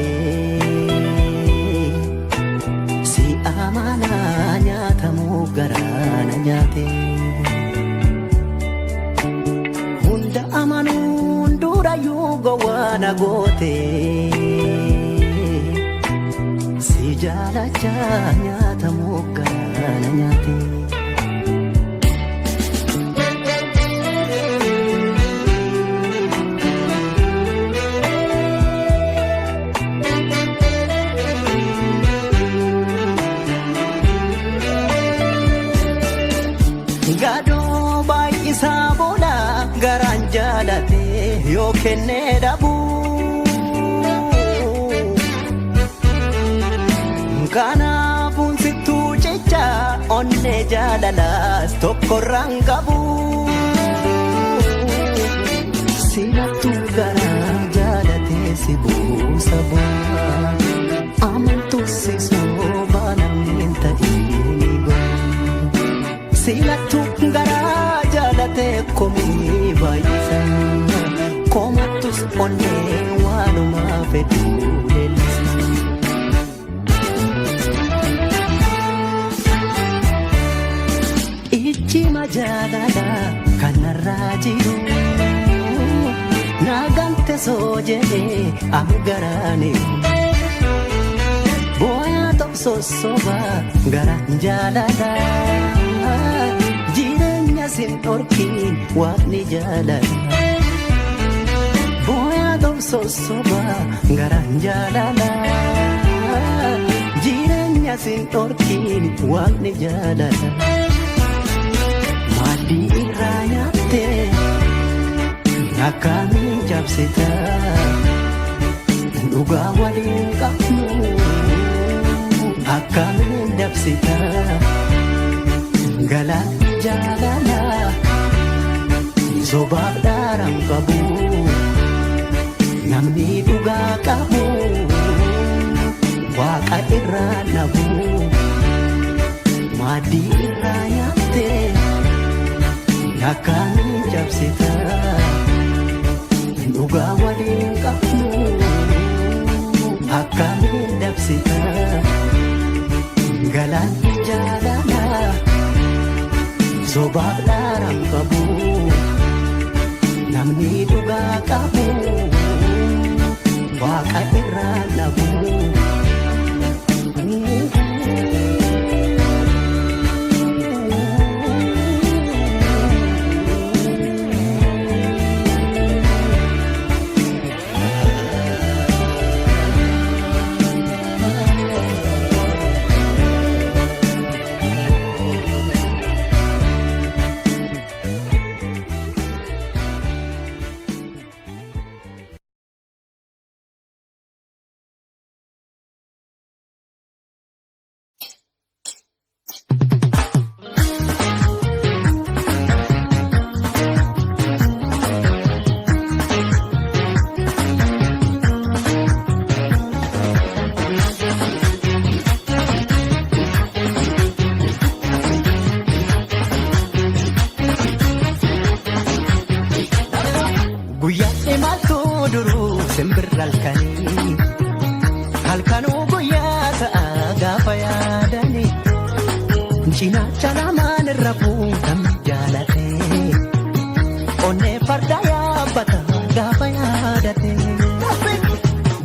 si amanaa nyaatamuu garaana nyaate hunda amanuun durayyuu gowwaana goote Jalacha nyata mukana nyate Gado bai isa bola garanjalate yo kenne dabu Kanaafun sittu jecha onne jaalalaas tokko rangabu Sinattu garaa jaalatee si buusa bu'aa Amantu si soobaa namni hin ta'ini jaalala kanarraa jiru naagante soo jedhee angaraane booyaa tokko soba gara jaalala jireenya sin dhorkiin waaqni jaalala booyaa tokko soba gara jaalala jireenya sin dhorkiin waaqni jaalala maaddii irraa nyaattee akkamiin jabsita dhugaa waliin qabnu akkamiin dabsita galaan jaalala sobaaf daaraan qabu namni dhugaa qabu waaqa irraa nabu maaddii irraa nyaattee akkamiin jabsita dhugaa waliin qabnu akkamiin dabsita galaan jaalala sobaaf daaraan qabu namni dhugaa qabu waaqa irraa nabu. Halkanuu guyyaa ta'a gaafa yaadani cinaacha lamaan irra fuudhan jaalate onnee farda yaabbata gaafa yaadate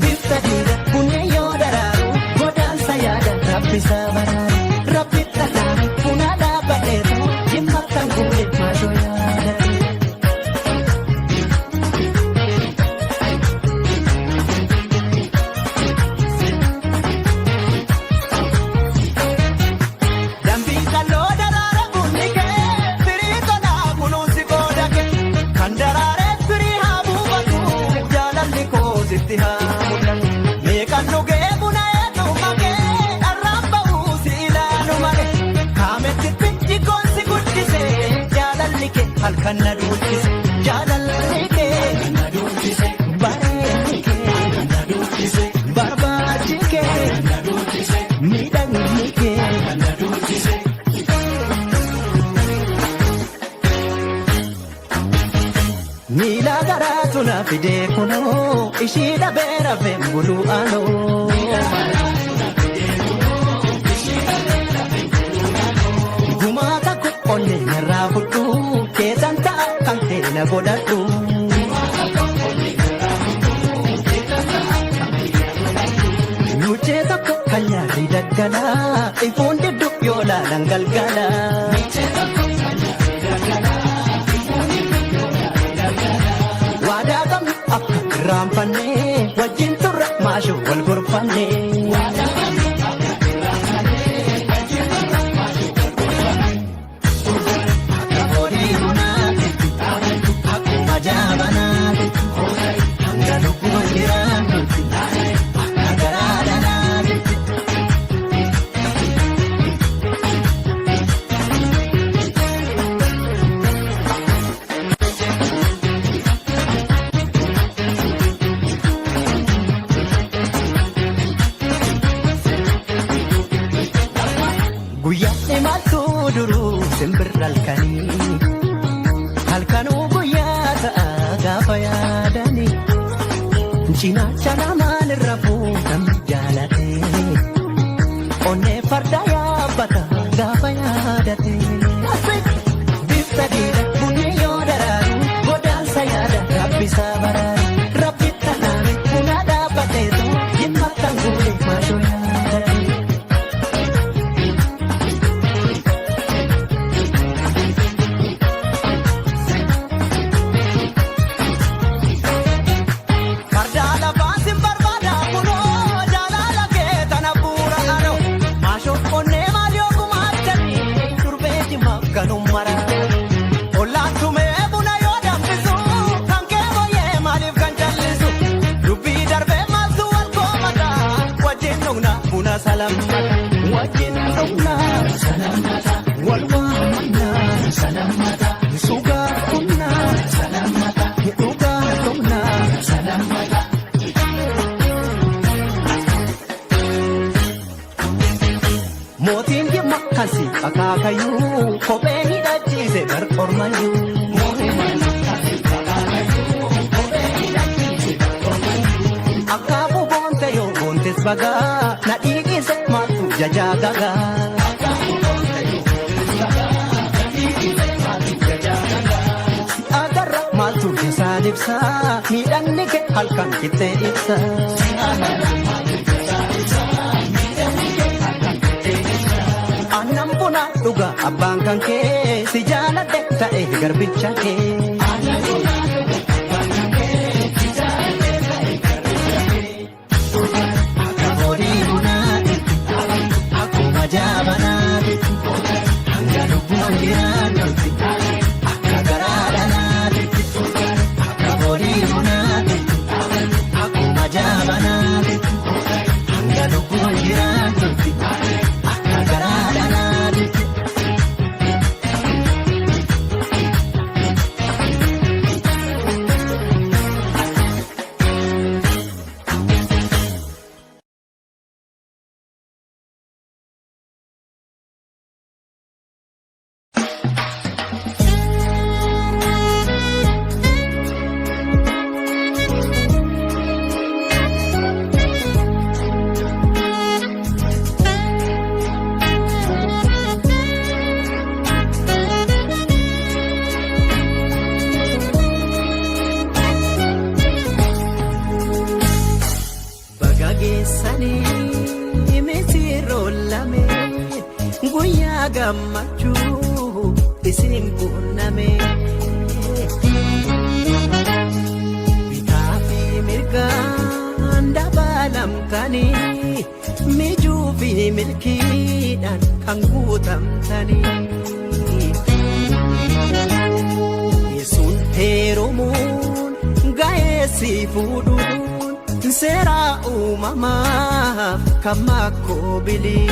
bifta dhiira kunneen yoo daraaru godaansa yaada rabbisa baraaru rabbi tataan funaa dhaabbateetu jimma kan kuule maashoo yaadate. Meeqan dhugee buna hedduu makee dharraan bahuu si ilaalu malee kaametti fitti goonsi guddisee jaalalli kee halkan na duuchise jaalalli kee na duuchise bareedni kee na duuchise barbaachi kee na duuchise miidhagni kee na duuchise. Miila garaatu na fidee kunoo ishii dhabee rafeen buluu aanoo. Gumaata onnee narraa fudhuu keessan ta'a kan ta'e na godhadhu. Luchee tokko kan nyaarri daggalaa ifuun diddu yoo laalan galgala. Rampannee wajjin turre maashoo wal gorfannee. Akka horii bunaati akkuma jaabanaati hanga lubbuun jiraannutti akka garaa dhanaati. Halkanuu guyyaa ta'a gaafa yaadani cinaacha lamaan irra fuudhan jaalate onnee farda yaabbata gaafa yaadate bifta wajjin dhumnaa walwaamannaa sugaa humnaa dhugaa dhumnaa. Mootiin dhimma kasi akaakayyuu kophee hidhachiise garqormayyuu. Akkaabu boonte yoo boontes bagaa na dhiigise maaltu jajaa gagaa. Si agarra maaltu isaan ibsaa miidhagni kee halkan qixxee ibsa. Aannan buna dhuga abbaan kan kee si jaaladhe ta'e garbicha kee. Akka horii bunaati akkuma jaabanaati hanga lubbuun jiraannutti akka garaa dhalaati. Akka horii bunaati akkuma jaabanaati hanga lubbuun jiraannutti. Guyyaa gammachuu isin qunname bitaa fi mirgaan dabalamtanii mijuu fi milkiidhaan kan guutamtanii yesuun heerumuun gaa'eessi fuudhuun seeraa uumamaaf kan makkoo bilii.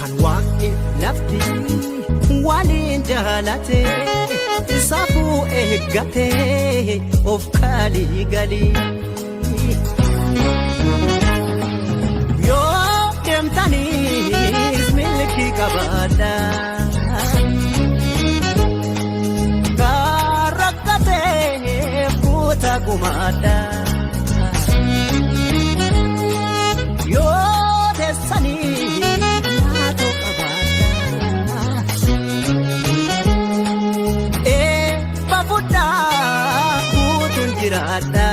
Kan waaqni lafti waliin jaalate safuu eeggatee of kaalii galii. Yoo deemtaniis milkii qabaadha kan rakkatee kuuta gumaadha. Yoo teessanii naatoo qabaadha eebba fudhaa kuutuun jiraadha.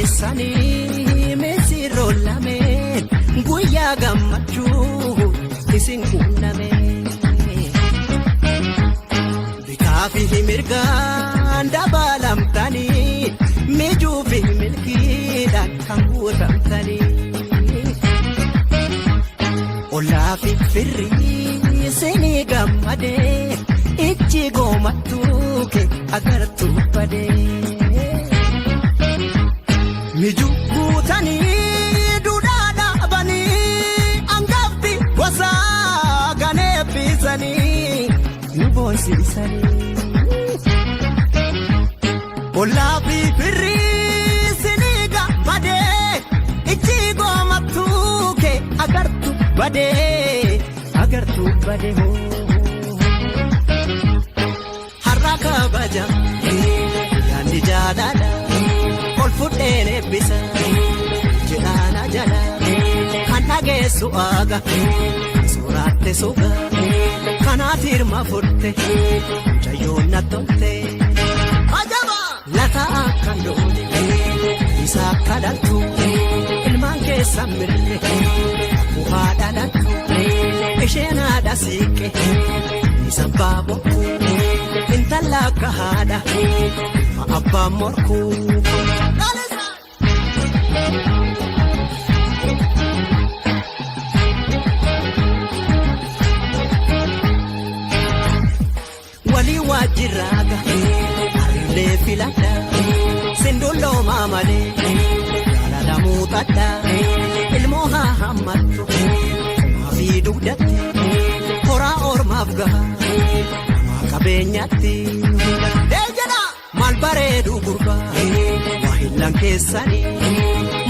Gageessanii misirroo lameen guyyaa gammachuu isin qunname bitaa fi mirgaan dabalamtanii mijuu fi milkiidhaan kan guutamtanii ollaa fi firrii isinii gammadee ijji goomattuu kee agartuu badee. Mijuu guutanii duudhaa dhaabanii hangafti gosaa ganee eebbisanii nu boonsiisanii. Ollaa fi firrii sinii gammadee ijji goomattuu kee agartuu badee hoo. Har'a kabaja yaadni jaalala. Fudheen eebbisa jedhaana jala kan dhageessu aaga sooraatte suga kanaaf hirma fudhe mucayyoon na tolte. Ajaba! Lataa akka looni isa akka dhaltu ilmaan keessa mirre bu'aa dhalattu isheen haadha siiqqe isa baaboo intala akka haadha abbaan morkuu. Walii waajjiraaga hariilee filadha sindulloo maamalee jaalala muuxadha ilmoo haa hammattu maafii dugdatti horaa ormaaf gaha namaa qabeenyatti. Maal bareedu gurbaa waa hillan keessanii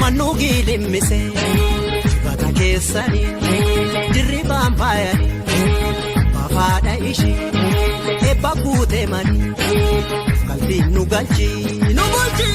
mannuu giilimmisee dibata keessanii dirribaan faayanii baafaadha ishee eebba guutee manii qalbiin nu galchi nu bulchi.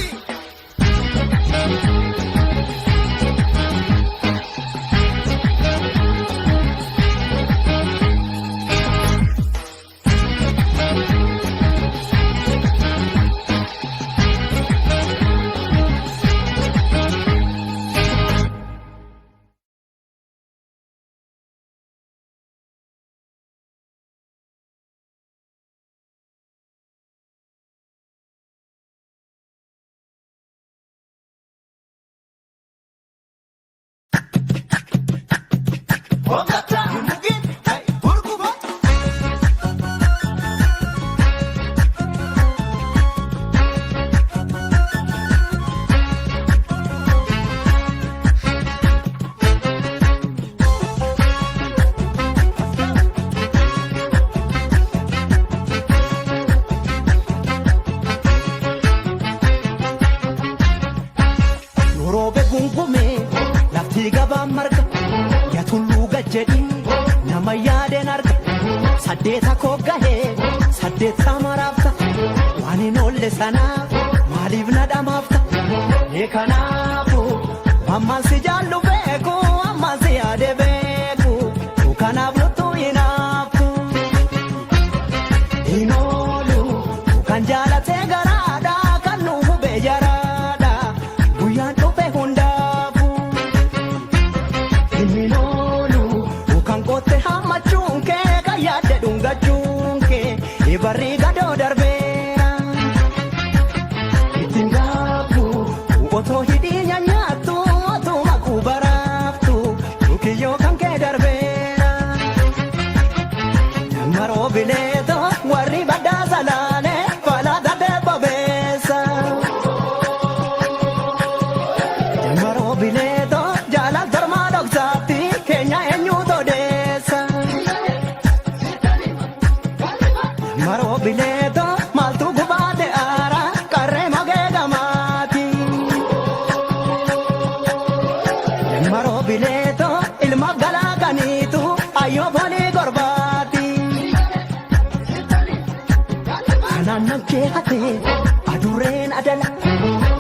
Nama yaadeen arga saddeeta koggahee saddeeta maraafta waan hin oolle sanaaf maaliif na dhamaafta kanaafu ammaan si jaallu beeku ammaan si yaade beeku kanaaf luttuu hinaaftu hin oolu kan jaalatee garaadha kan nu hubee jaraadha guyyaan dhufe hundaafu hin oolu kan qotte hammachuun kee kan yaadde dhungachuun kee barrii gadoo darbeera ittiin gaafu otoo hidhii nyaanyaattu otoo makuu baraaftu dhukiyyoo kan kee darbeera maroo bineeto warri baddaa salaane falaata deebbabeessa maroo bineeto jaalal tormaa dhoksaatti keenya eenyuutu odeessa maroo bineeto maaltu gubaate aara qarree magee gamaati maroo bineeto ilma galaakaniitu ayyoo foonii gorbaati naannan kee hatee adurreen adala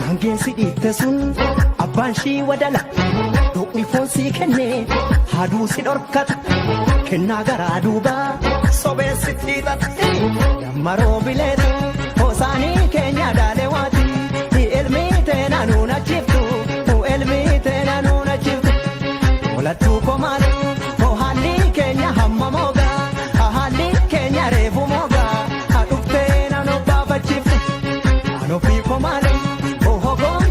kan geessi dhiitte sun abbaan shii wadala dhoqni foon sii kennee haaduu si dhorkata kennaa garaa duubaa sobeessi xiixata maroo bineeto hoosaanii keenya daalewaati ilmi teena nuun achiftu ilmi teena nuun achiftu olattuu komaale haalli keenya hamma moogaa haalli keenya reefu moogaa hadhuftee naannoo baafachifte anofii komaale hogoon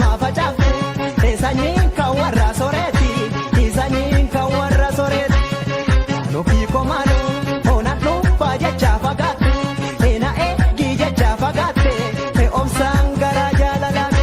maa facaafte sanyiin kan warra soreeti sanyiin kan warra soreeti anofii komaale hoonaan dhuunfaa jechaa fagaatte na eegii jechaa fagaatte obsaan garaa jaalalaate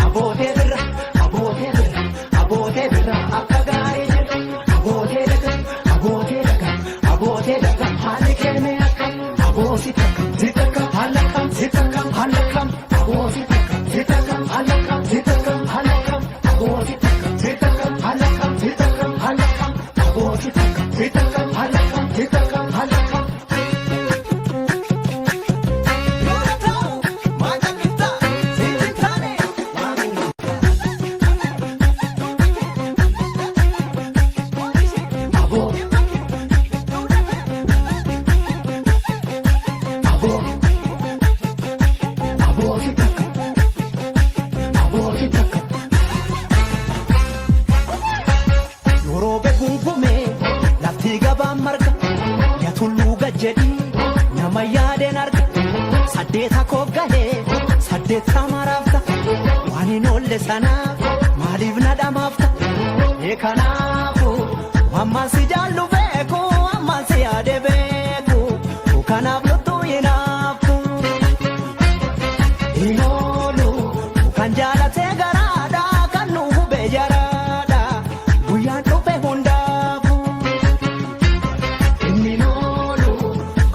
abootee birra abootee birra abootee birra akka gaarii jedhu abootee daga abootee daga abootee daga haalli kennee akka aboosi takka zitaka halakam zitakam halakam aboosi takka zitakam halakam zitakam halakam aboosi takka zitakam halakam zitakam halakam aboosi takka zitakam halakam zitakam halakam saddeetta maraafta waan hin oolle sanaaf maaliif na dhamaafta kanaafu ammaan si jaallu beeku ammaan si yaade beeku kanaaf luttuu hinaafu hin oolu kan jaalatee garaadha kan nu hubee jaraadha guyyaan dhufe hundaafu inni oolu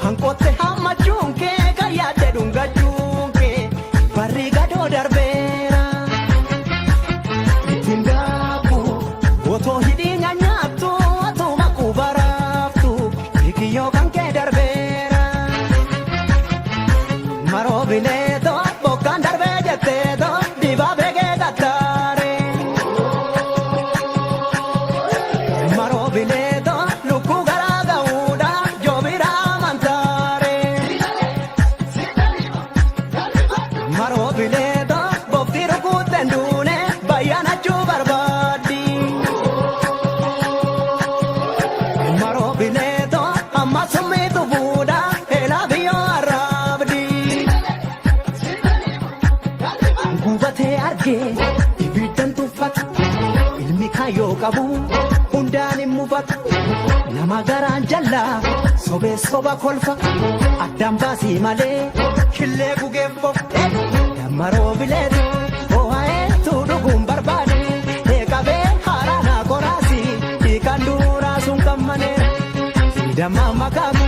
kan qotte hammachuun kee kan yaadde dhungachuun kee barri gadoo darbeera ittiin daaku otoo hidhii nyaanyaattu otoo makuu baraaftu hikiyyoo kan kee darbeera maroo bineetoo bokkaan darbee jetteetoo dibaabee kee qattaare maroo bineetoo lukkuu garaa ga'uudha joobiraa amantaare maroo bineetoo bofti rukuutten duune bayyanachuu barbaaddi maroo bineetoo amma summiitu fuudha eelaa biyyoo arraabdi gubatee argee ibiddan tuffata ilmi kaayyoo qabu hundaan hin mufata nama garaan jallaa sobee soba kolfa addaan baasii malee killee gugeeffo maroo bineetoo ho'aeetu dhuguun barbaade eegabee haaraanaa koraasi hiikan duuraa sun kan maneera dammaa makaamu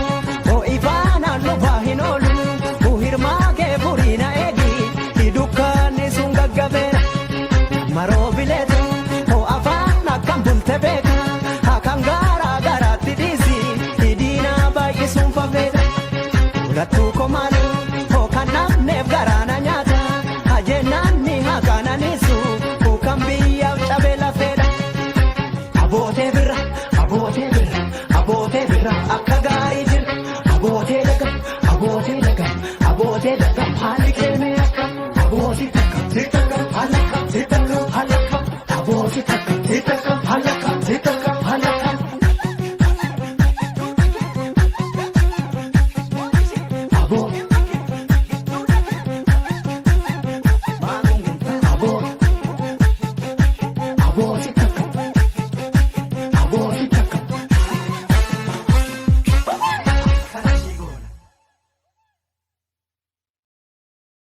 ho'ifaanaan lubaa hin oolu hirmaa kee furiina eegi hidukkaanni sun gaggabeera maroo bineetoo ho'afaan akkam bulte beeka hakan gaaraa garaatti dhiisi hidhiinaa baay'isuun fafeedha ulattuu komaaluu hookan namneef garaana nyaata hajennaan ni hakananiisu kan biyyaaf cabee lafeedha abootee birra abootee birra abootee birra akka